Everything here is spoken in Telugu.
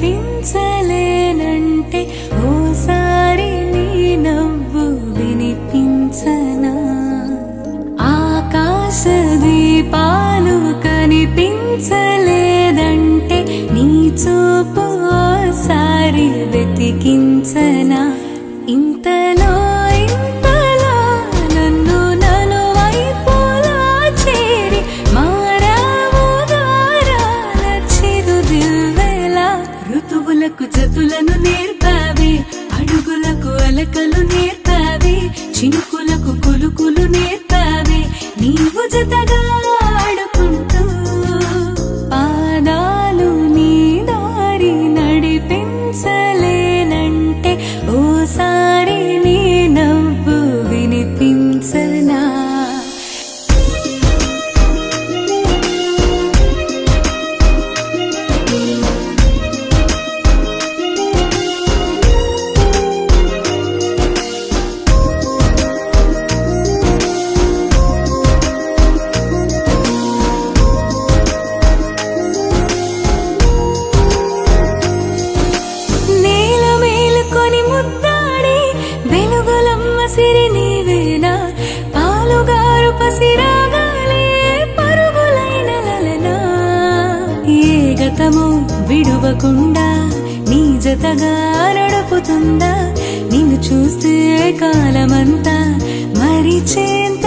వినిపించలేనంటే ఓసారి నీ నవ్వు వినిపించనా? ఆకాశ దీపాలు కనిపించలేదంటే నీ చూపు ఓసారి వెతికించనా? ఇంతలో ఇంతలో నన్ను నలువైపులా చేరి మారావు గారాల చిరుదివ్వెలా. ఋతువులకు జతులను నేర్పావే, అడుగులకు అలకలు నేర్పావే, చినుకులకు కులుకులు నేర్పావే, నీవు జతగా ఆడుకుంటూ పాదాలు నీ దారి నడిపించలేనంటే ఓసారి నీ నవ్వు వినిపించనా? సిరి నీవేనా? పాలుగారు పసిరాగాలే పరుగులైన లలనా. ఏ గతము విడువకుండా నీ జతగా నడుపుతుందా? నిన్ను చూస్తే కాలమంతా మరిచేంత